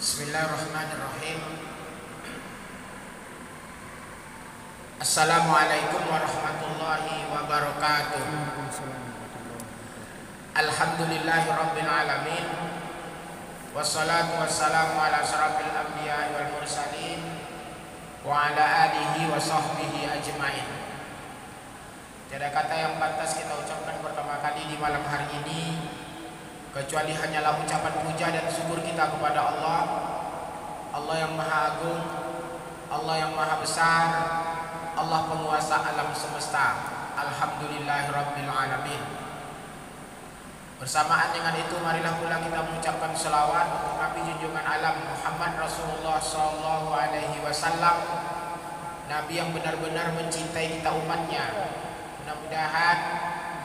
Bismillahirrahmanirrahim. Assalamualaikum warahmatullahi wabarakatuh. Alhamdulillahirabbil alamin. Wassalatu wassalamu ala asyrafil anbiya'i wal mursalin wa ala alihi wa sahbihi ajmain. Tiada kata yang pantas kita ucapkan pertama kali di malam hari ini kecuali hanyalah ucapan puja dan syukur kita kepada Allah, Allah yang Maha Agung, Allah yang Maha Besar, Allah penguasa alam semesta. Alhamdulillahirabbil alamin. Bersamaan dengan itu, marilah pula kita mengucapkan selawat untuk Nabi junjungan alam Muhammad Rasulullah sallallahu alaihi wasallam, Nabi yang benar-benar mencintai kita umatnya. Mudah-mudahan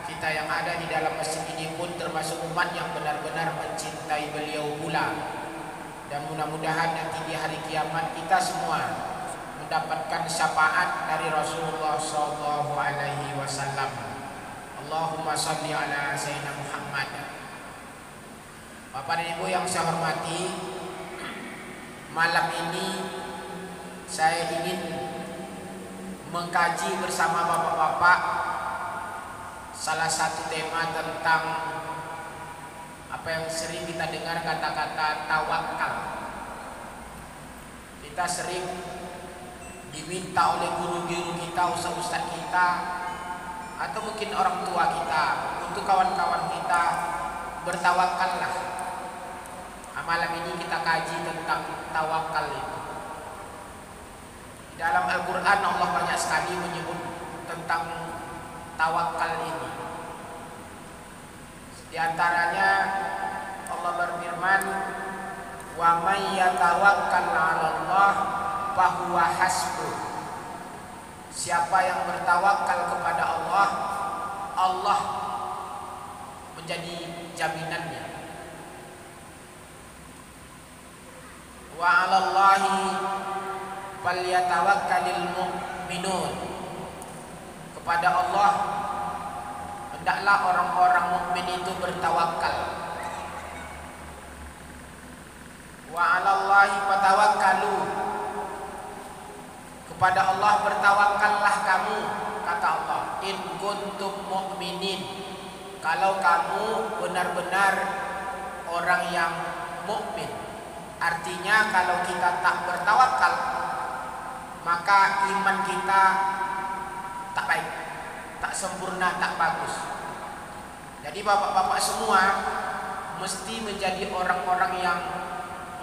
kita yang ada di dalam masjid ini pun termasuk umat yang benar-benar mencintai beliau pula. Dan mudah-mudahan nanti di hari kiamat kita semua mendapatkan syafaat dari Rasulullah sallallahu alaihi wasallam. Allahumma shalli ala sayyidina Muhammad. Bapak dan Ibu yang saya hormati, malam ini saya ingin mengkaji bersama bapak-bapak salah satu tema tentang apa yang sering kita dengar, kata-kata tawakal. Kita sering diminta oleh guru-guru kita, ustaz-ustaz kita, atau mungkin orang tua kita, untuk kawan-kawan kita bertawakallah. Malam ini kita kaji tentang tawakal itu. Di dalam Al-Quran Allah banyak sekali menyebut tentang tawakal ini. Di antaranya Allah berfirman, "Wa may yatawakkal 'ala Allah fahuwa hasbuh." Siapa yang bertawakal kepada Allah, Allah menjadi jaminannya. Wa 'ala Allahi falyatawakkalul mu'minun. Kepada Allah hendaklah orang-orang mukmin itu bertawakal. Wa 'alallahi fatawakkalu. Kepada Allah bertawakallah kamu, kata Allah, in kuntum mu'minin. Kalau kamu benar-benar orang yang mukmin. Artinya kalau kita tak bertawakal, maka iman kita tak baik, tak sempurna, tak bagus. Jadi bapak-bapak semua mesti menjadi orang-orang yang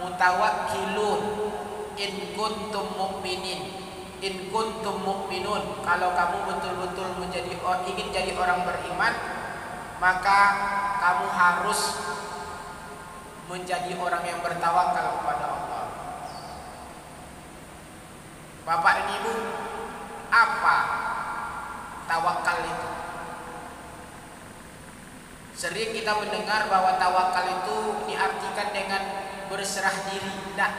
mutawakkilun. In kuntum mu'minin, in kuntum mu'minun. Kalau kamu betul-betul ingin jadi orang beriman, maka kamu harus menjadi orang yang bertawakal kepada Allah. Bapak dan Ibu, apa tawakal itu? Sering kita mendengar bahwa tawakal itu diartikan dengan berserah diri. Tidak.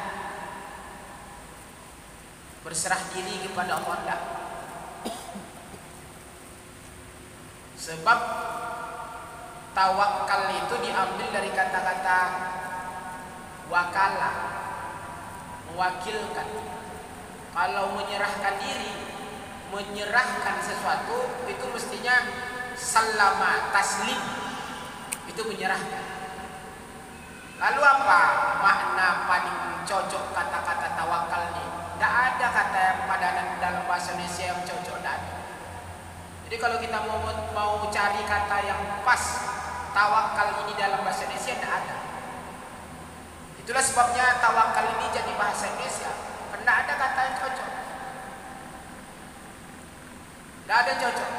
Berserah diri kepada Allah, tidak. Sebab tawakal itu diambil dari kata-kata wakala, mewakilkan. Kalau menyerahkan diri, menyerahkan sesuatu, itu mestinya salama, taslim, itu menyerahkan. Lalu apa makna paling cocok kata-kata tawakal ini? Tidak ada kata yang padanan dalam bahasa Indonesia yang cocok, tidak ada. Jadi kalau kita mau cari kata yang pas tawakal ini dalam bahasa Indonesia, tidak ada. Itulah sebabnya tawakal ini jadi bahasa Indonesia. Tidak ada kata yang cocok. Tidak ada yang cocok.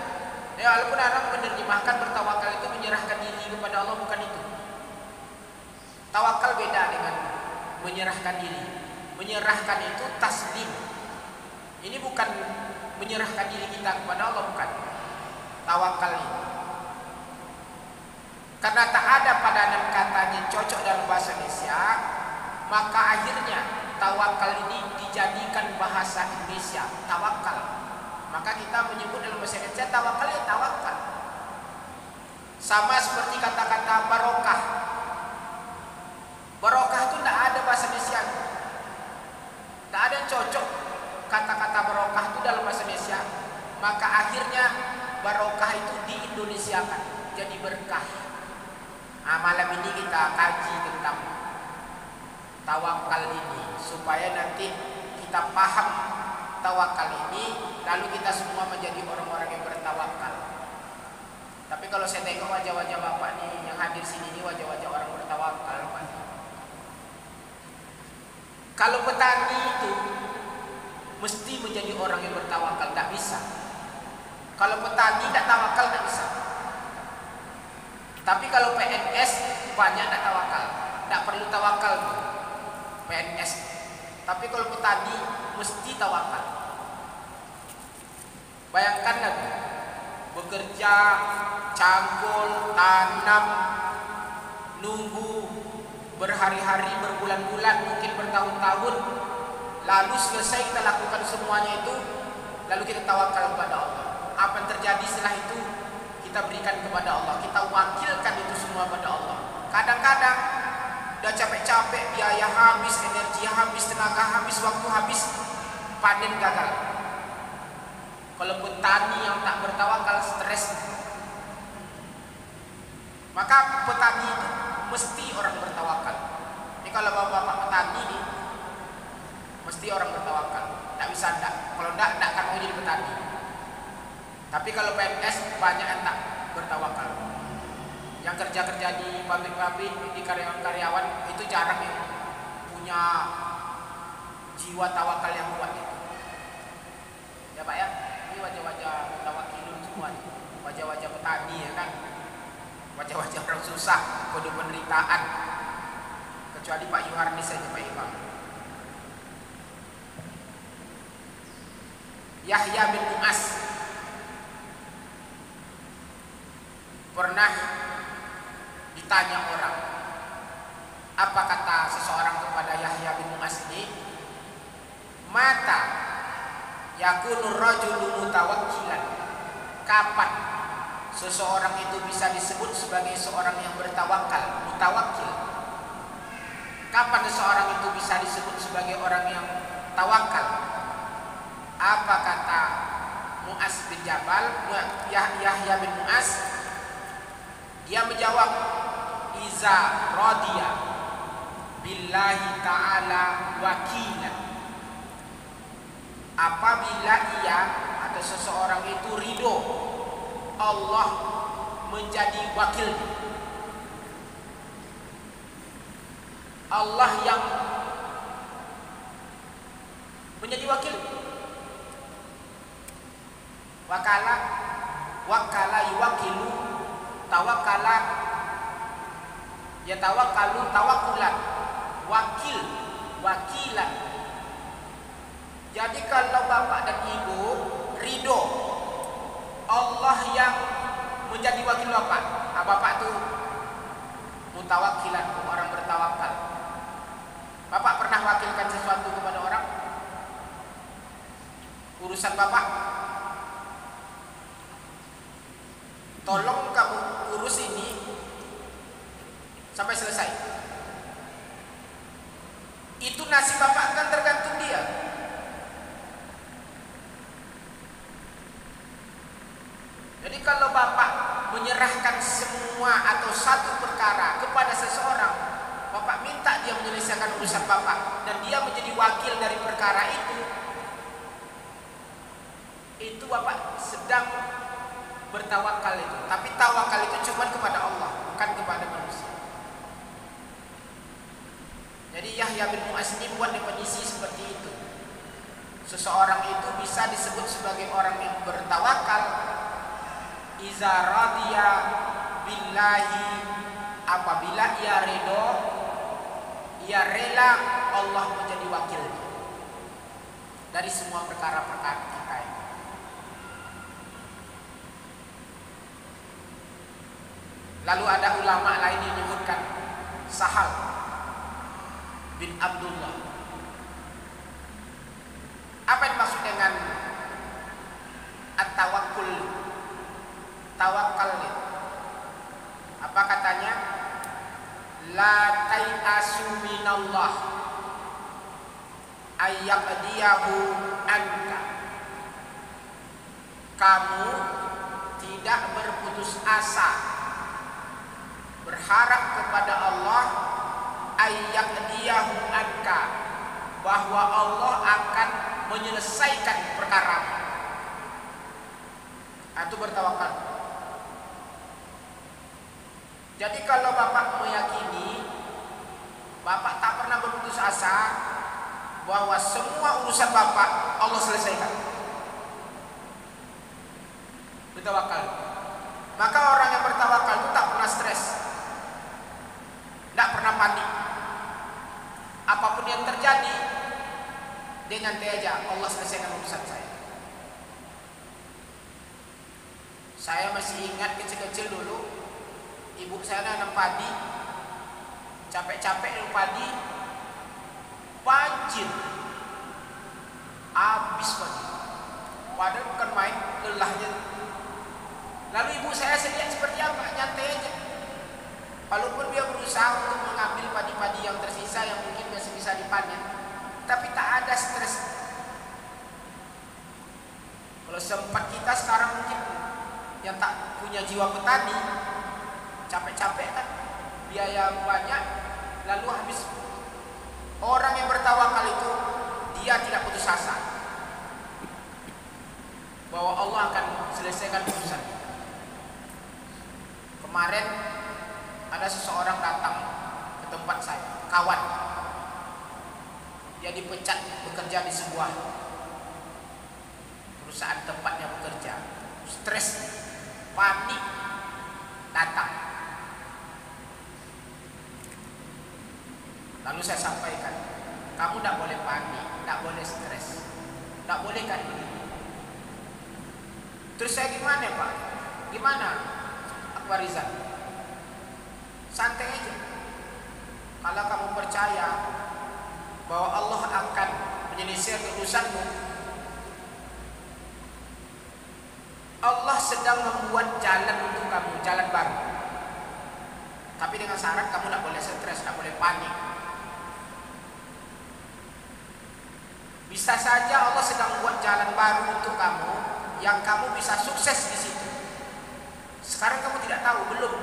Ya, walaupun orang menerjemahkan bertawakal itu menyerahkan diri kepada Allah, bukan itu. Tawakal beda dengan menyerahkan diri. Menyerahkan itu taslim. Ini bukan menyerahkan diri kita kepada Allah, bukan. Tawakal ini. Karena tak ada padanan katanya cocok dalam bahasa Indonesia, maka akhirnya tawakal ini dijadikan bahasa Indonesia, tawakal. Maka kita menyebut dalam bahasa Indonesia tawakal ya tawakal. Sama seperti kata-kata barokah. Barokah itu tidak ada bahasa Indonesia. yang cocok kata-kata barokah itu dalam bahasa Indonesia, maka akhirnya barokah itu diindonesiakan jadi berkah. Nah, malam ini kita kaji tentang tawakal ini supaya nanti kita paham tawakal ini, lalu kita semua menjadi orang-orang yang bertawakal. Tapi kalau saya tengok wajah-wajah bapak nih yang hadir sini ini wajah-wajah orang bertawakal. Kalau petani itu mesti menjadi orang yang bertawakal, tak bisa. Kalau petani tak tawakal tak bisa. Tapi kalau PNS banyak tak tawakal, tak perlu tawakal PNS. Tapi kalau petani mesti tawakal. Bayangkan lagi, bekerja, cangkul, tanam, nunggu berhari-hari, berbulan-bulan, mungkin bertahun-tahun, lalu selesai kita lakukan semuanya itu, lalu kita tawakal kepada Allah. Apa yang terjadi setelah itu kita berikan kepada Allah, kita wakilkan itu semua kepada Allah. Kadang-kadang udah capek-capek, biaya habis, energi habis, tenaga habis, waktu habis, panen gagal. Kalau petani yang tak bertawakal stres. Maka petani itu mesti orang bertawakal. Ini kalau bapak-bapak petani ini mesti orang bertawakal. Tak bisa enggak. Kalau enggak akan mau jadi petani. Tapi kalau PNS banyak yang tak bertawakal. Yang kerja-kerja di pabrik-pabrik, di karyawan-karyawan itu jarang yang punya jiwa tawakal yang kuat itu. Ya Pak ya, ini wajah-wajah mutawakilun semua nih. Wajah-wajah petani ya kan. Wajah-wajah orang susah, kode penderitaan. Kecuali Pak Yuharni saja Pak Imam. Yahya bin Mu'az pernah ditanya orang, apa kata seseorang kepada Yahya bin Mu'az ini? Mata yakunur rajulu mutawakkilan. Kapan seseorang itu bisa disebut sebagai seorang yang bertawakal, mutawakkil? Kapan seseorang itu bisa disebut sebagai orang yang tawakal? Apa kata Mu'az bin Jabal, Yahya bin Mu'az? Dia menjawab, iza radiya billahi ta'ala wakilan. Apabila ia atau seseorang itu ridho Allah menjadi wakil, Allah yang menjadi wakil. Wakala yuwakilu, tawakala yatawakalu tawakulan, wakil, wakilan. Jadi kalau bapak dan ibu ridho Allah yang menjadi wakil bapak, nah, bapak tuh mutawakilan, orang bertawakal. Bapak pernah wakilkan sesuatu kepada orang? Urusan bapak, tolong kamu urus ini sampai selesai. Itu nasib bapak akan tergantung dia. Jadi kalau bapak menyerahkan semua atau satu perkara kepada seseorang, bapak minta dia menyelesaikan urusan bapak dan dia menjadi wakil dari perkara itu bapak sedang bertawakal itu. Tapi tawakal itu cuma kepada Allah, bukan kepada manusia. Jadi Yahya bin Mu'az ini buat definisi seperti itu. Seseorang itu bisa disebut sebagai orang yang bertawakal iza radiya billahi, apabila ia ridho, ia rela Allah menjadi wakil dari semua perkara-perkara kita ini. Lalu ada ulama lain yang menyebutkan Sahal bin Abdullah. Apa yang dimaksud dengan at-tawakkul? Tawakal itu apa katanya? La tai'asu minallah ayyaqdiyahu anka. Kamu tidak berputus asa, berharap kepada Allah ayyaqdiyahu anka, bahwa Allah akan menyelesaikan perkara. Itu bertawakal. Jadi kalau Bapak meyakini, Bapak tak pernah berputus asa bahwa semua urusan Bapak Allah selesaikan, bertawakal. Maka orang yang bertawakal itu tak pernah stres, tak pernah panik. Apapun yang terjadi, dia nyantai aja, Allah selesaikan urusan saya. Saya masih ingat kecil-kecil dulu, ibu saya nanam padi, capek-capek nanam padi, banjir, habis padi. Padahal bukan main, lelahnya. Lalu ibu saya lihat seperti apa, nyantai aja. Walaupun dia berusaha untuk mengambil padi-padi yang tersisa yang mungkin masih bisa dipanen, tapi tak ada stres. Kalau sempat kita sekarang mungkin yang tak punya jiwa petani, capek-capek kan, biaya banyak, lalu habis. Orang yang bertawakal itu dia tidak putus asa bahwa Allah akan selesaikan urusan. Kemarin ada seseorang datang ke tempat saya, kawan. Dia dipecat bekerja di sebuah perusahaan tempatnya bekerja. Stres, panik, datang. Lalu saya sampaikan, kamu tidak boleh panik, tidak boleh stres, tidak boleh kan begini. Terus saya gimana Pak? Gimana Akbar Rizal? Santai aja. Kalau kamu percaya bahwa Allah akan menyelesaikan urusanmu, Allah sedang membuat jalan untuk kamu, jalan baru. Tapi dengan syarat kamu tidak boleh stres, tidak boleh panik. Bisa saja Allah sedang buat jalan baru untuk kamu, yang kamu bisa sukses di situ. Sekarang kamu tidak tahu, belum.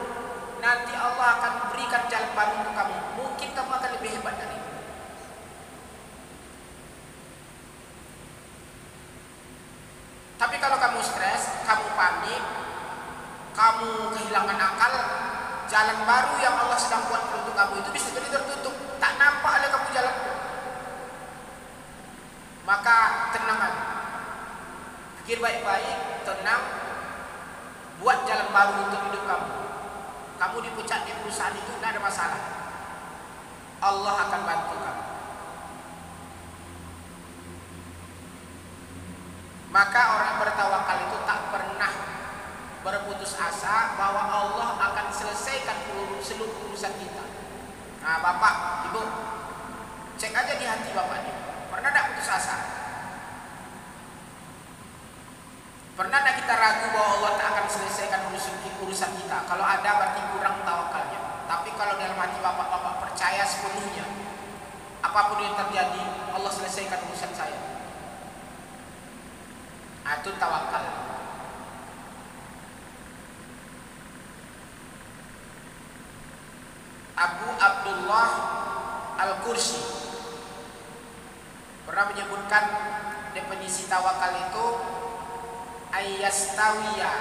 Nanti Allah akan berikan jalan baru untuk kamu. Mungkin kamu akan lebih hebat dari itu. Tapi kalau kamu stres, kamu panik, kamu kehilangan akal, jalan baru yang Allah sedang buat untuk kamu itu bisa jadi tertutup. Tak nampak oleh kamu jalan. Maka tenang, pikir baik-baik, tenang, buat jalan baru untuk hidup kamu. Kamu dipecat di perusahaan itu tidak ada masalah, Allah akan bantu kamu. Maka orang bertawakal itu tak pernah berputus asa bahwa Allah akan selesaikan seluruh urusan kita. Nah Bapak, Ibu, cek aja di hati Bapak ini, pernah tidak putus asa? Pernah tidak kita ragu bahwa Allah tak akan selesaikan urusan kita? Kalau ada berarti kurang tawakalnya. Tapi kalau dalam hati Bapak percaya sepenuhnya, apapun yang terjadi Allah selesaikan urusan saya, itu tawakal. Abu Abdullah Al-Qursi pernah menyebutkan definisi tawakal itu ayyastawiya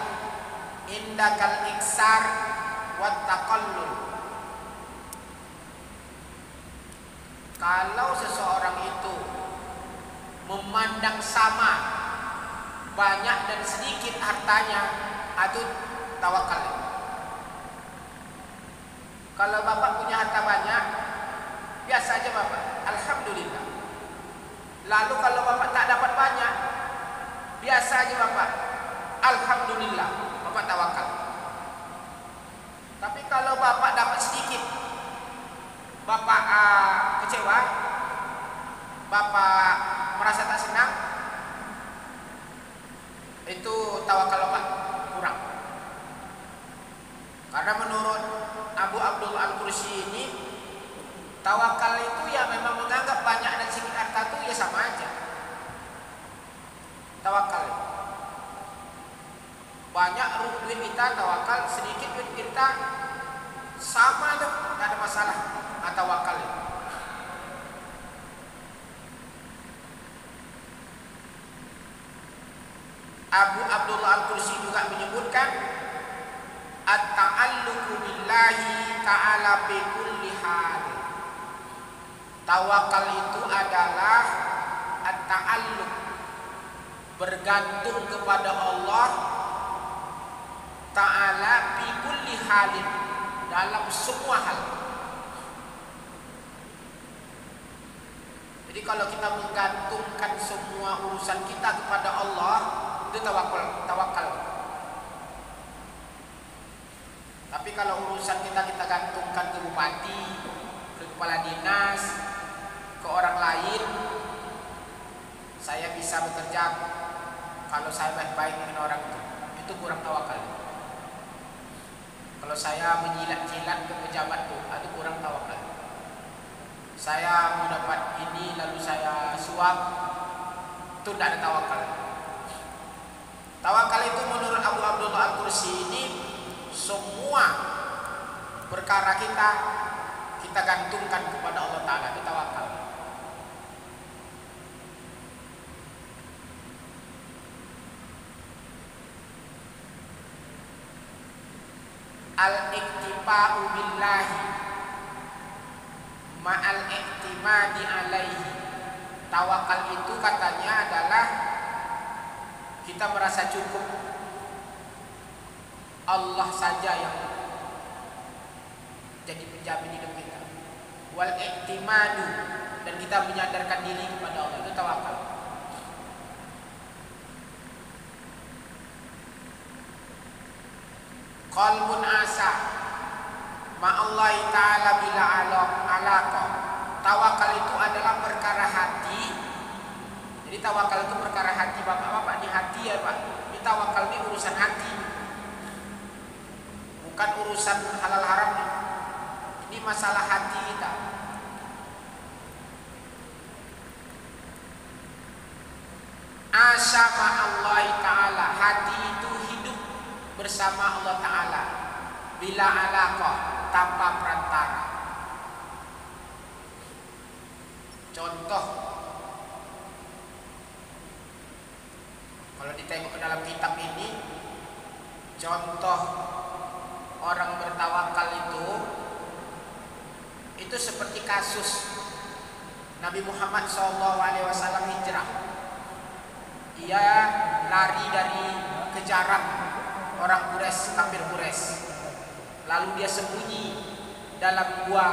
indakal iksar wat taqallul. Kalau seseorang itu memandang sama banyak dan sedikit hartanya, itu tawakal. Kalau Bapak punya harta banyak, biasa aja Bapak, alhamdulillah. Lalu kalau Bapak tak dapat banyak, biasa aja Bapak, alhamdulillah, Bapak tawakal. Tapi kalau Bapak dapat sedikit, Bapak kecewa, Bapak merasa tak senang, itu tawakal Bapak kurang. Karena menurut Abu Abdullah Al-Qursi ini, tawakal itu ya memang menganggap banyak dan sedikit harta itu dia sama aja. Tawakal. Banyak duit kita tawakal, sedikit duit kita sama tuh, nggak ada masalah. Tawakal. Abu Abdullah Al-Qursi juga menyebutkan at-ta'alluqu billahi ta'ala bi kulli hal. Tawakal itu adalah at-ta'alluq, bergantung kepada Allah Ta'ala bi kulli halin, dalam semua hal. Jadi kalau kita menggantungkan semua urusan kita kepada Allah, itu tawakal. Tapi kalau urusan kita gantungkan ke bupati, ke kepala dinas, ke orang lain, saya bisa bekerja kalau saya baik-baik dengan orang itu kurang tawakal. Kalau saya menjilat-jilat ke pejabat itu kurang tawakal. Saya mendapat ini lalu saya suap, itu tidak ada tawakal. Tawakal itu menurut Abu Abdullah Al-Qursi ini semua perkara kita gantungkan kepada Allah Ta'ala, itu tawakal. Al-iktifa'u billahi ma'al iktimadi alaihi. Tawakal itu katanya adalah kita merasa cukup, Allah saja yang jadi penjamin hidup kita. Wal iktimadu, dan kita menyadarkan diri kepada Allah, itu tawakal. Qalbun asa ma'allahi ta'ala bila alaqa. Tawakal itu adalah perkara hati. Jadi tawakal itu perkara hati. Bapak-bapak, di hati ya Pak. Ini tawakal ini urusan hati, bukan urusan halal haram. Ini masalah hati kita. Asa ma'allahi ta'ala, hati itu hidup bersama Allah Ta'ala bila alaqa, tanpa perantara. Contoh, kalau ditengok ke dalam kitab ini, contoh orang bertawakal itu seperti kasus Nabi Muhammad SAW hijrah. Dia lari dari kejaran orang Quraisy, kafir Quraisy. Lalu dia sembunyi dalam gua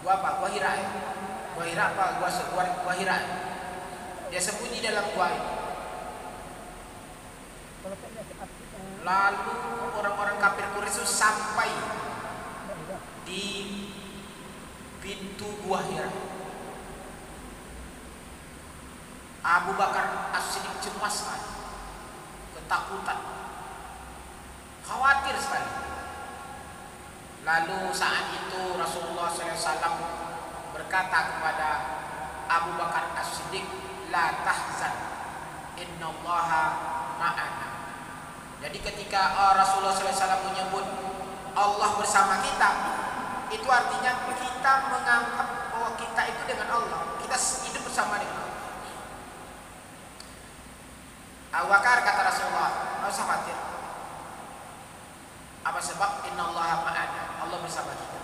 apa? Gua Hira ya? Gua Hira apa? Gua Hira. Dia sembunyi dalam gua itu. Lalu orang-orang kafir Quraisy sampai di pintu gua Hira. Abu Bakar As-Siddiq cemas sekali, ketakutan, khawatir sekali. Lalu saat itu Rasulullah SAW berkata kepada Abu Bakar As-Siddiq, la tahzan, innallaha ma'ana. Jadi ketika Rasulullah SAW menyebut Allah bersama kita, itu artinya kita menganggap bahwa kita itu dengan Allah, kita hidup bersama dengan Allah. Abu Bakar kata Rasulullah, nggak usah khawatir. Apa sebab? Innallaha ma'ana, Allah bersama kita.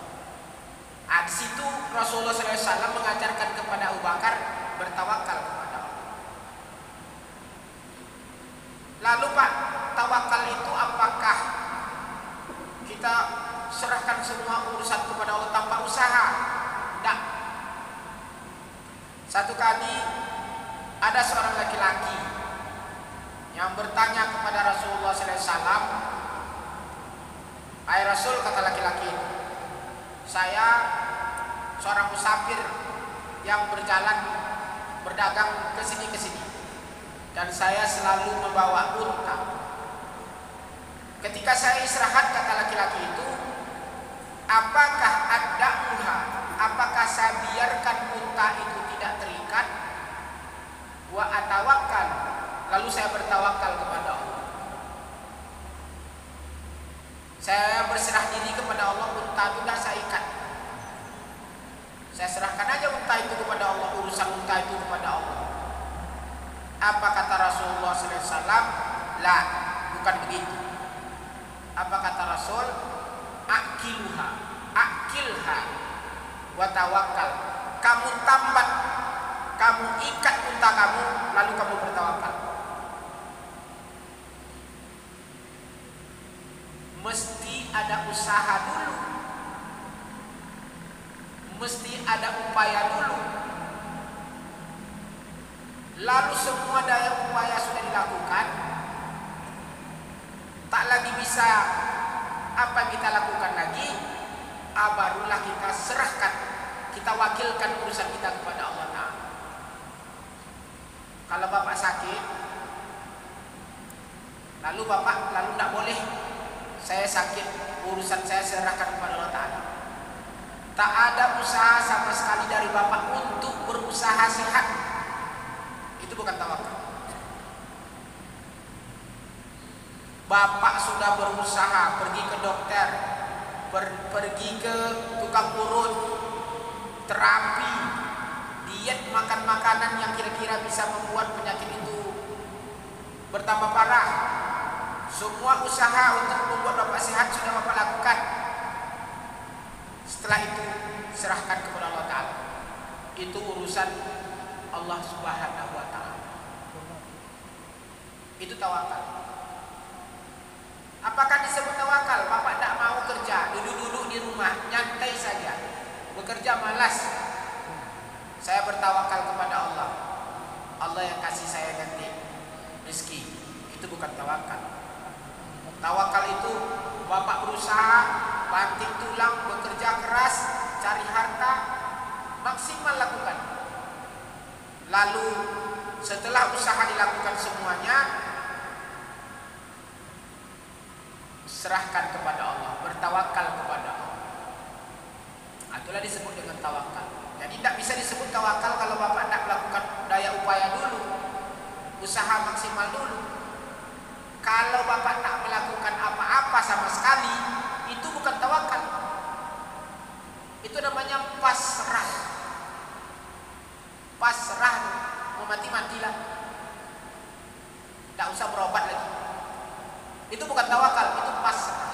Di situ Rasulullah SAW mengajarkan kepada Abu Bakar bertawakal kepada Allah. Lalu Pak, tawakal itu apakah kita serahkan semua urusan kepada Allah tanpa usaha? Tidak. Satu kali ada seorang laki-laki yang bertanya kepada Rasulullah SAW, "Hai Rasul," kata laki-laki itu, "saya seorang musafir yang berdagang ke sini dan saya selalu membawa unta. Ketika saya istirahat," kata laki-laki itu, "apakah ada'uha, apakah saya biarkan unta itu tidak terikat Lalu saya bertawakal kepada Allah. Saya berserah diri kepada Allah. Unta itu dah saya ikat. Saya serahkan aja unta itu kepada Allah. Urusan unta itu kepada Allah. Apa kata Rasulullah SAW? La, bukan begitu. Apa kata Rasul? Akilha, akilha, wa tawakkal. Kamu tambat, kamu ikat unta kamu, lalu kamu bertawakal. Mesti ada usaha dulu, mesti ada upaya dulu. Lalu semua daya upaya sudah dilakukan, tak lagi bisa apa yang kita lakukan lagi, barulah kita serahkan, kita wakilkan urusan kita kepada Allah Ta'ala. Kalau bapak sakit, lalu bapak tidak boleh, saya sakit, urusan saya serahkan kepada Allah Ta'ala. Tak ada usaha sama sekali dari bapak untuk berusaha sehat. Itu bukan tawakal. Bapak sudah berusaha pergi ke dokter, pergi ke tukang urut, terapi, diet, makan makanan yang kira-kira bisa membuat penyakit itu bertambah parah. Semua usaha untuk membuat bapak sehat sudah bapak lakukan. Setelah itu serahkan kepada Allah Ta'ala. Itu urusan Allah Subhanahu wa Ta'ala. Itu tawakal. Apakah disebut tawakal? Bapak tidak mau kerja, duduk-duduk di rumah, nyantai saja, bekerja malas. Saya bertawakal kepada Allah. Allah yang kasih saya ganti rezeki. Itu bukan tawakal. Tawakal itu bapak berusaha, banting tulang, bekerja keras, cari harta, maksimal lakukan. Lalu setelah usaha dilakukan semuanya, serahkan kepada Allah, bertawakal kepada Allah. Itulah disebut dengan tawakal. Jadi tidak bisa disebut tawakal kalau bapak tidak melakukan daya upaya dulu, usaha maksimal dulu. Kalau bapak tak melakukan apa-apa sama sekali, itu bukan tawakal. Itu namanya pasrah. Pasrah, mau mati-matilah, tidak usah berobat lagi. Itu bukan tawakal, itu pasrah.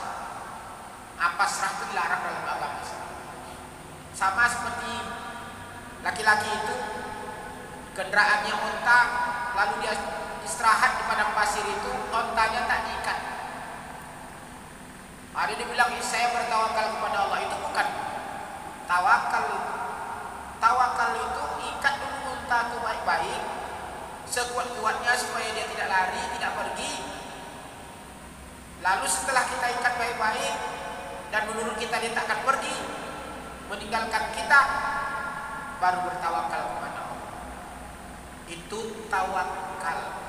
Pasrah itu dilarang dalam agama Islam. Sama seperti laki-laki itu kendaraannya unta, lalu dia istirahat di padang pasir itu, ontanya tak diikat. Hari dia bilang, saya bertawakal kepada Allah. Itu bukan tawakal. Tawakal itu ikat dulu unta itu baik-baik, sekuat-kuatnya supaya dia tidak lari, tidak pergi. Lalu setelah kita ikat baik-baik dan menurut kita dia tak akan pergi, meninggalkan kita, baru bertawakal kepada Allah. Itu tawakal.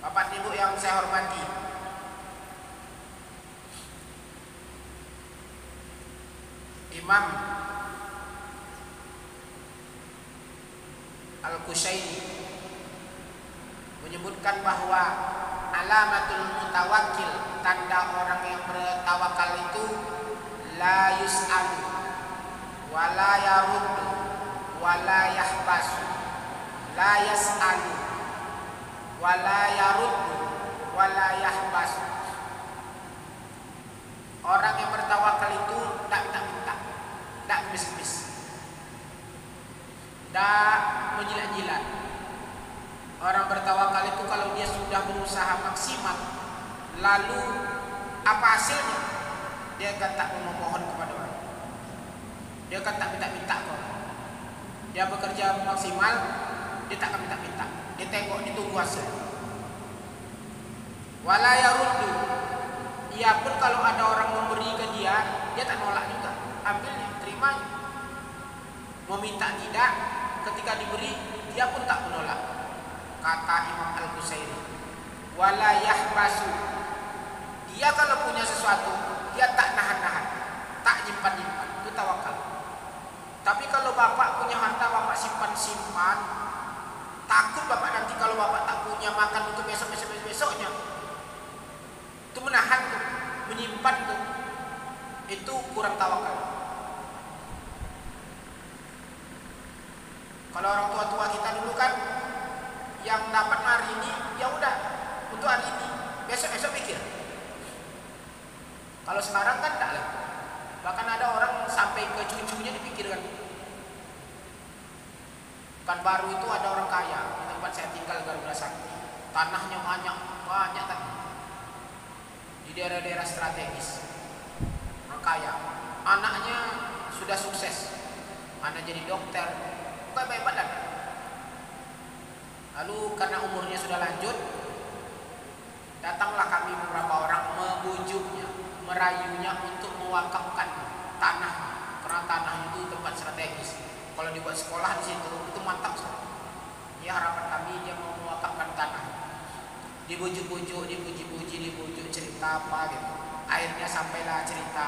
Bapak Ibu yang saya hormati, Imam Al-Qushairi menyebutkan bahwa alamatul mutawakkil, tanda orang yang bertawakal itu la yus'alu wa la yaruddu wa la yahbasu, la yas'alu wa la yaruddu wa la yahbasu. Orang yang bertawakal itu tak minta-minta, tak bis-bis, tak menjilat-jilat. Orang bertawakal itu kalau dia sudah berusaha maksimal, lalu apa hasilnya? Dia akan tak memohon kepada orang, dia akan tak minta-minta ke orang. Dia bekerja maksimal, dia tak akan minta-minta, dia tengok, ditunggu hasil. Wala yaruddu, ia pun kalau ada orang memberi ke dia, dia tak nolak juga, ambilnya, terimanya. Mau minta tidak, ketika diberi dia pun tak menolak. Kata Imam Al-Qushairi, wala yahbasu, dia kalau punya sesuatu dia tak nahan-nahan, tak nyimpan-nyimpan. Itu tawakal. Tapi kalau bapak punya harta, bapak simpan-simpan, takut bapak nanti kalau bapak tak punya makan untuk besoknya. Itu menahan tuh, menyimpan tuh. Itu kurang tawakal. Kalau orang tua-tua kita dulu kan, yang dapat hari ini, ya udah untuk hari ini, besok pikir. Kalau sekarang kan tak lagi. Bahkan ada orang sampai ke cucunya dipikirkan. Kan baru itu ada orang kaya di tempat saya tinggal Garuda Sakti. Tanahnya banyak kan. Di daerah-daerah strategis. Orang kaya. Anaknya sudah sukses. Anak jadi dokter. Bukan baik badan. Lalu karena umurnya sudah lanjut, datanglah kami beberapa orang membujuknya, merayunya untuk mewakafkan tanah, karena tanah itu tempat strategis. Kalau dibuat sekolah di situ itu mantap sekali. Ya harapan kami dia mau mewakafkan tanah. Dibujuk-bujuk, dipuji-puji, dibujuk cerita apa gitu. Akhirnya sampailah cerita,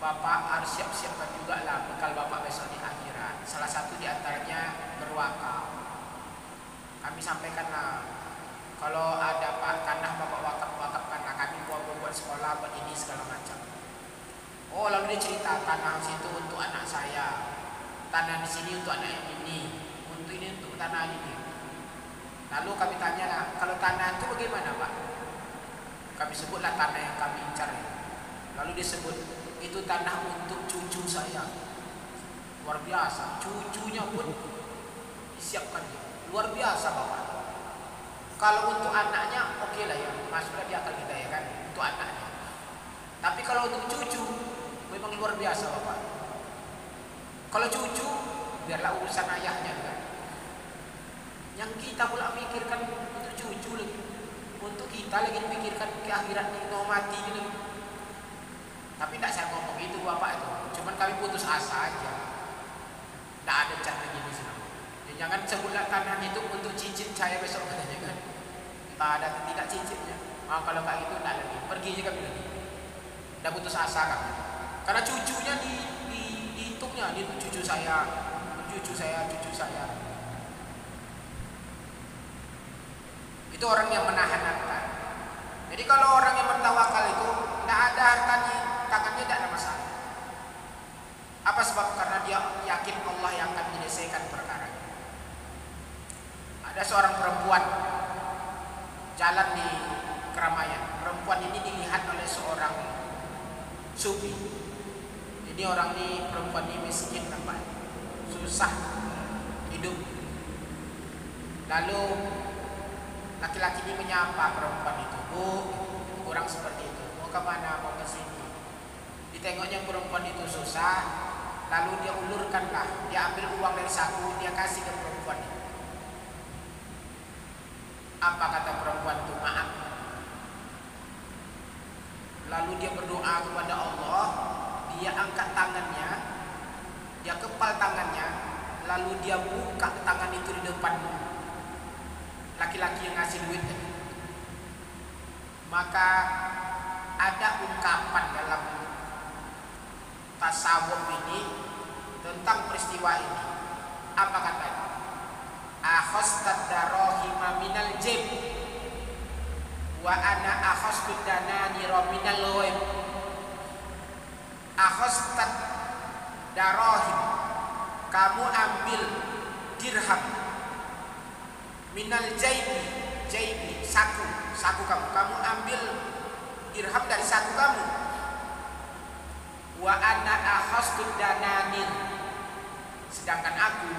Bapak harus siap-siapkan juga lah bekal Bapak besok di akhirat. Salah satu di antaranya berwakaf. Kami sampaikanlah, kalau ada Pak tanah Bapak wakafkan, kami buat sekolah, buat ini segala macam. Oh, lalu dia cerita tanah situ untuk anak saya, tanah di sini untuk anak yang ini, untuk ini untuk tanah ini. Lalu kami tanya lah, kalau tanah itu bagaimana Pak? Kami sebutlah tanah yang kami incar. Lalu dia sebut, itu tanah untuk cucu saya. Luar biasa, cucunya pun disiapkan dia. Luar biasa Bapak. Kalau untuk anaknya oke lah ya, masuklah di akal kita ya kan, untuk anaknya. Tapi kalau untuk cucu memang luar biasa Bapak. Kalau cucu biarlah urusan ayahnya kan. Yang kita pula mikirkan untuk cucu lagi, untuk kita lagi mikirkan ke akhirat ini mau mati ini lagi. Tapi tidak saya ngomong itu Bapak itu, cuman kami putus asa aja. Tidak ada cara gini sih. Ya, jangan sebutlah tanah itu untuk cicit saya besok katanya kan. Tak ada tidak cicitnya. Kalau kayak gitu tidak lagi, pergi aja kami lagi. Dah putus asa kan. Karena cucunya dihitungnya, di cucu saya. Itu orang yang menahan harta. Jadi kalau orang yang bertawakal itu tidak ada hartanya, tangannya tidak ada masalah. Apa sebab? Karena dia yakin Allah yang akan menyelesaikan perkara. Ada seorang perempuan jalan di keramaian. Perempuan ini dilihat oleh seorang sufi. Jadi orang ini, perempuan ini miskin nampak, susah hidup. Lalu laki-laki ini menyapa perempuan itu, Bu, kurang seperti itu. Mau ke mana? Mau ke sini. Ditengoknya perempuan itu susah, lalu dia ulurkanlah, dia ambil uang dari saku, dia kasih ke perempuan itu. Apa kata perempuan itu? Maaf. Lalu dia berdoa kepada Allah, dia angkat tangannya, dia kepal tangannya, lalu dia buka tangan itu di depan laki-laki yang ngasih duit tadi. Maka ada ungkapan dalam tasawuf ini tentang peristiwa ini. Apa katanya? Akhostad darahima minal jib wa ana akhostud dananira minal ghaib. Akhostad darahim, kamu ambil dirham, minal jaibi saku kamu ambil dirham dari saku kamu. Wa ana akhostud dananir, sedangkan aku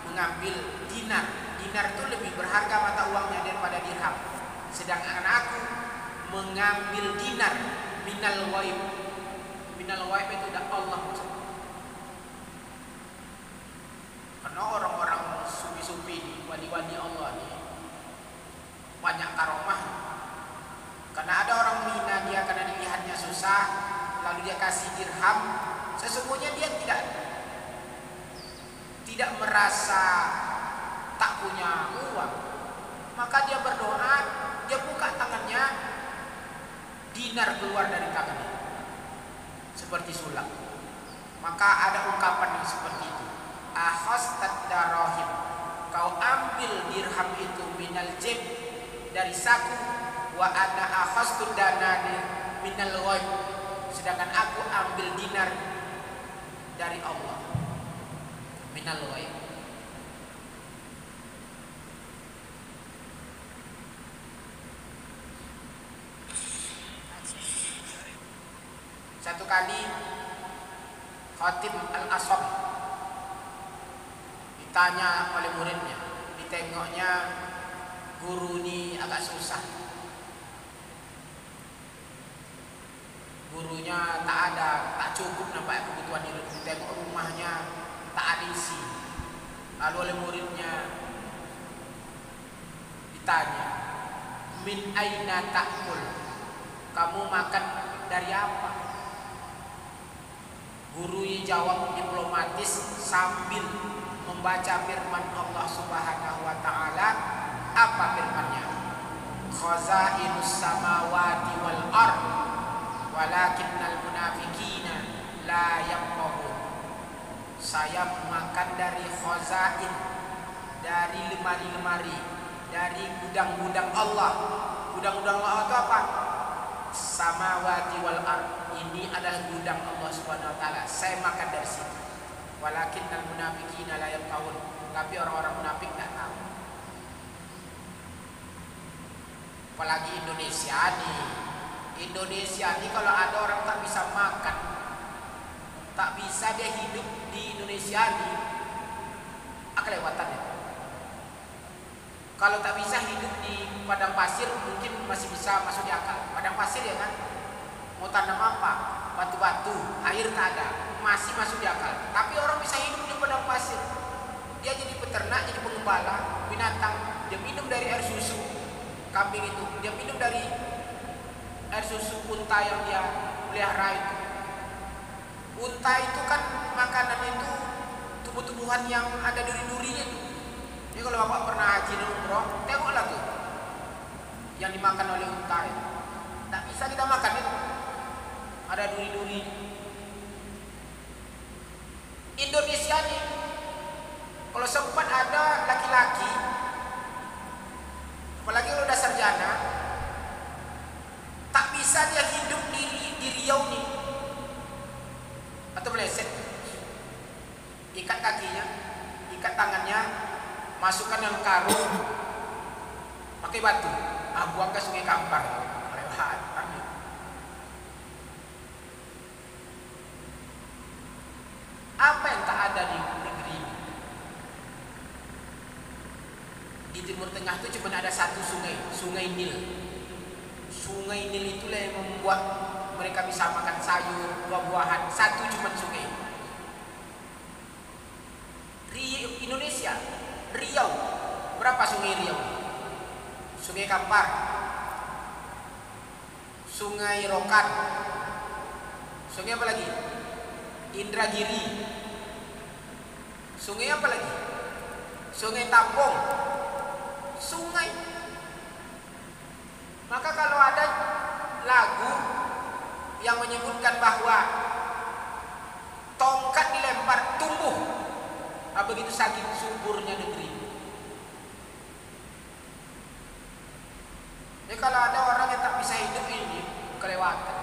mengambil dinar. Dinar itu lebih berharga mata uangnya daripada dirham. Sedangkan aku mengambil dinar minal ghaib. Minal ghaib itu udah Allah. Karena orang-orang sufi-sufi, wali-wali Allah ini banyak karomah. Karena ada orang menghina dia karena dilihatnya susah, lalu dia kasih dirham. Sesungguhnya dia tidak merasa tak punya uang, maka dia berdoa, dia buka tangannya, dinar keluar dari tangannya seperti sulap. Maka ada ungkapan yang seperti itu. Akhastad darahim, kau ambil dirham itu minal jib, dari saku, wa ana akhastud danani minal ghaib, sedangkan aku ambil dinar dari Allah, minal ghaib. Satu kali Khatib Al-Ashab ditanya oleh muridnya, ditengoknya guru ini agak susah, gurunya tak ada, tak cukup nampak kebutuhan hidup, ditengok rumahnya tak ada isi. Lalu oleh muridnya ditanya, min aina ta'kul, kamu makan dari apa? Guru jawab diplomatis sambil membaca firman Allah Subhanahu wa taala. Apa firman-Nya? Khazainus samawati wal ard walakinnal munafiqina la yafqahun. Saya makan dari khazain, dari lemari-lemari, dari gudang-gudang Allah. Gudang-gudang Allah itu apa? Samawati wal ard. Ini adalah gudang Allah Subhanahu wa taala. Saya makan dari situ. Walakinnal munafiqina la yafqahun. Tapi orang-orang munafik tidak tahu. Apalagi Indonesia nih. Indonesia nih kalau ada orang tak bisa makan, tak bisa dia hidup di Indonesia nih, kelewatan ya. Kalau tak bisa hidup di padang pasir mungkin masih bisa masuk di akal. Padang pasir ya kan? Mau tanam apa? Batu-batu, air tak ada, masih masuk di akal. Tapi orang bisa hidup di padang pasir. Dia jadi peternak, jadi pengembala binatang. Dia minum dari air susu kambing itu. Dia minum dari air susu unta yang dia pelihara itu. Unta itu kan makanan itu tumbuh-tumbuhan yang ada duri-durinya itu. Jadi kalau bapak pernah haji dan umroh, tengoklah tuh yang dimakan oleh unta itu. Tak bisa kita makan itu. Ada duri-duri. Indonesia nih, kalau sempat ada laki-laki, apalagi kalau udah sarjana, tak bisa dia hidup di Riau nih, atau meleset, ikat kakinya, ikat tangannya, masukkan dalam karung, pakai batu, buang ke Sungai Kampar, lewat. Apa yang tak ada di negeri ini? Di Timur Tengah itu cuma ada satu sungai, Sungai Nil. Sungai Nil itulah yang membuat mereka bisa makan sayur, buah-buahan. Satu cuma sungai. Indonesia, Riau, berapa sungai Riau? Sungai Kampar, Sungai Rokan, sungai apa lagi? Indragiri, sungai apa lagi? Sungai Tampung, sungai. Maka kalau ada lagu yang menyebutkan bahwa tongkat dilempar tumbuh, begitu saking suburnya negeri. Jadi kalau ada orang yang tak bisa hidup ini, kelewatan.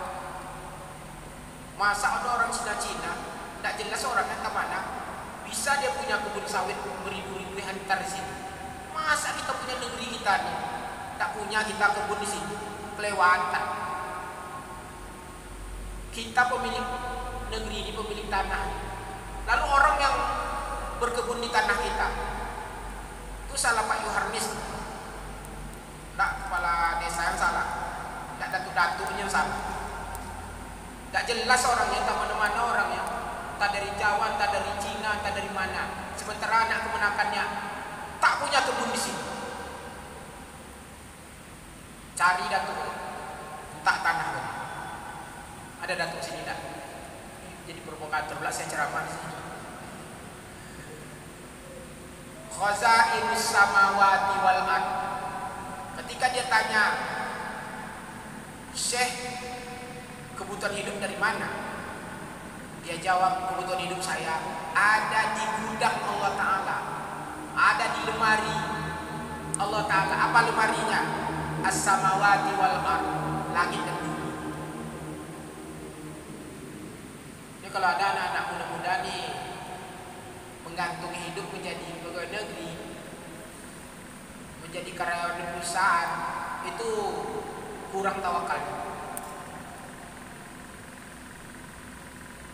Masa ada orang Cina-Cina, tidak jelas orangnya ke mana, bisa dia punya kebun sawit beribu-ribu hektar di sini. Masa kita punya negeri kita nih, tak punya kita kebun di sini, kelewatan. Kita pemilik negeri ini, pemilik tanah. Lalu orang yang berkebun di tanah kita, itu salah Pak Yoharnis, tak kepala desa yang salah, tak datuk-datuknya yang salah. Tak jelas orangnya, tak mana-mana orangnya, tak dari Jawa, tak dari Cina, tak dari mana. Sementara anak kemenakannya tak punya kebun di sini. Cari datuk, tak tanah. Ada datuk sini tak? Jadi provokator pula saya ceramah di sini. Khazainus samawati wal ard. Ketika dia tanya, Syekh, kebutuhan hidup dari mana? Dia jawab, kebutuhan hidup saya ada di gudang Allah Ta'ala, ada di lemari Allah Ta'ala. Apa lemarinya? As-samawati wal ardh, langit dan bumi. Ini kalau ada anak-anak muda-muda nih menggantungi hidup menjadi pegawai negeri, menjadi karyawan di perusahaan, itu kurang tawakal.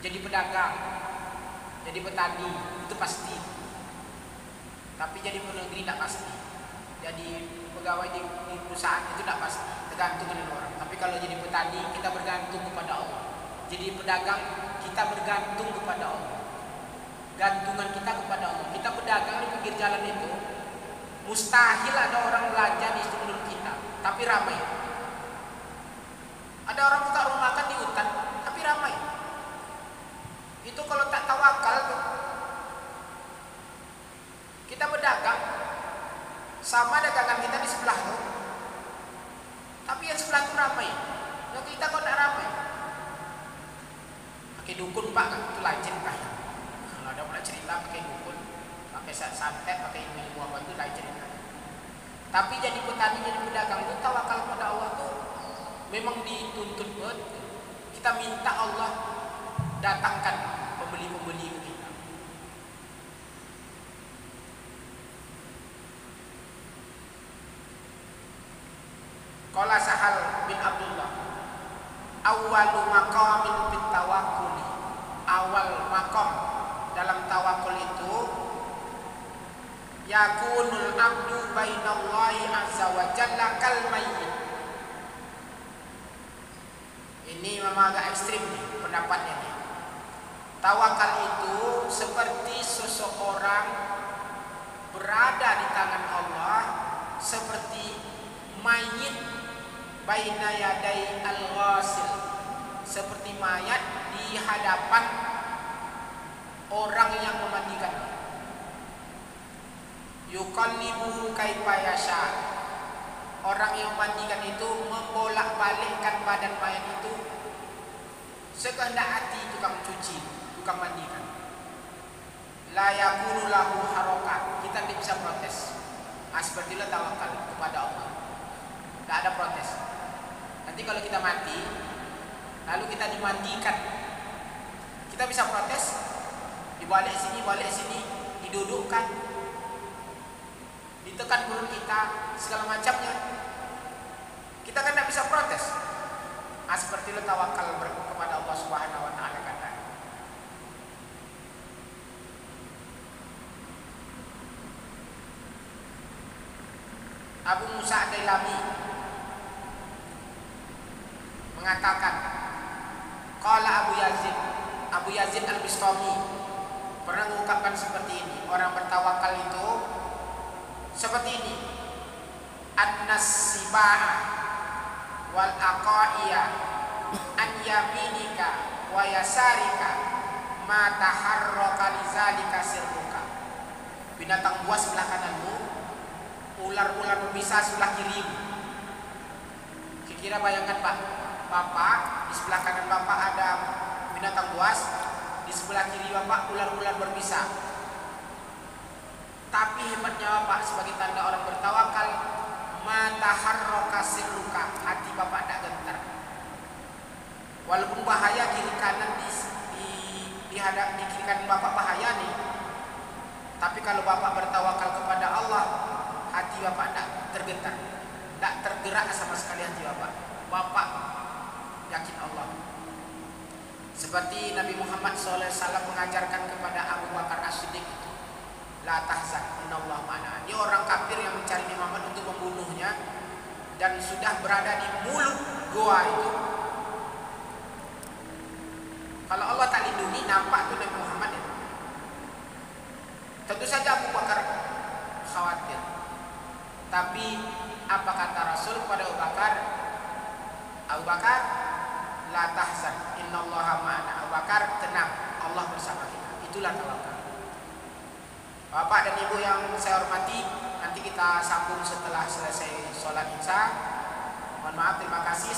Jadi pedagang, jadi petani itu pasti, tapi jadi penegri tidak pasti. Jadi pegawai di perusahaan itu tidak pasti, tergantung dengan orang. Tapi kalau jadi petani kita bergantung kepada Allah. Jadi pedagang kita bergantung kepada Allah. Gantungan kita kepada Allah. Kita pedagang di pinggir jalan itu mustahil ada orang belanja di seluruh kita, tapi ramai. Ada orang buka rumah makan di hutan, tapi ramai. Itu kalau tak tawakal tuh. Kita berdagang sama dagangan kita di sebelah tuh, tapi yang sebelah tuh ramai. Yang kita kok tak ramai. Pakai dukun pak, itu lajin pak. Kalau ada pula cerita pakai dukun, pakai santet, pakai ilmu apa itu lain cerita. Tapi jadi petani, jadi pedagang itu tawakal pada Allah tuh memang dituntut betul. Kita minta Allah datangkan pembeli-pembeli ke kita. Qala Sahal bin Abdullah, awwalu maqamin fit tawakkul, awal maqam dalam tawakul itu yakunul abdu bainallahi azza wa jalla kal mayyit. Ini memang agak ekstrim nih pendapatnya nih. Tawakal itu seperti seseorang berada di tangan Allah seperti mayit baina yaday al-ghasil, seperti mayat di hadapan orang yang memandikan. Yuqallibuhu kaifa yasha, orang yang memandikan itu membolak-balikkan badan mayat itu sekehendak hati tukang cuci, tukang mandikan. La yakunu lahu harokat, kita tidak bisa protes. Seperti itu tawakal kepada Allah, tidak ada protes. Nanti kalau kita mati lalu kita dimandikan, kita bisa protes? Dibalik sini, didudukkan, ditekan perut kita, segala macamnya. Kita kan tidak bisa protes. Seperti itu tawakal kepada Allah Subhanahu wa taala kata. Abu Musa Ad-Dailami mengatakan, qala Abu Yazid Al-Bistami pernah mengungkapkan seperti ini, orang bertawakal itu seperti ini. An-nasiba'a wal aqaiya an yaminika wa yasarika ma taharraka lizalika sirruka. Binatang buas sebelah kananmu, ular-ular berbisa sebelah kirimu. Kira-kira bayangkan Pak, Bapak di sebelah kanan Bapak ada binatang buas, di sebelah kiri Bapak ular-ular berbisa. Tapi hebatnya Bapak sebagai tanda orang bertawakal, mataharroka sirruka, hati Bapak tidak gentar. Walaupun bahaya kiri kanan di kiri kanan Bapak bahaya nih, tapi kalau Bapak bertawakal kepada Allah, hati Bapak tidak tergentar, tidak tergerak sama sekali hati Bapak. Bapak yakin Allah. Seperti Nabi Muhammad SAW mengajarkan kepada Abu Bakar As-Siddiq, la tahzan, innallaha ma'ana. Ini orang kafir yang mencari Nabi Muhammad untuk membunuhnya dan sudah berada di mulut goa itu. Kalau Allah tak lindungi, nampak tuh Nabi Muhammad itu. Tentu saja Abu Bakar khawatir. Tapi apa kata Rasul kepada Abu Bakar? Abu Bakar, la tahzan, innallaha ma'ana. Abu Bakar, tenang, Allah bersama kita. Itulah tawakal. Bapak dan Ibu yang saya hormati, nanti kita sambung setelah selesai sholat Isya. Mohon maaf, terima kasih.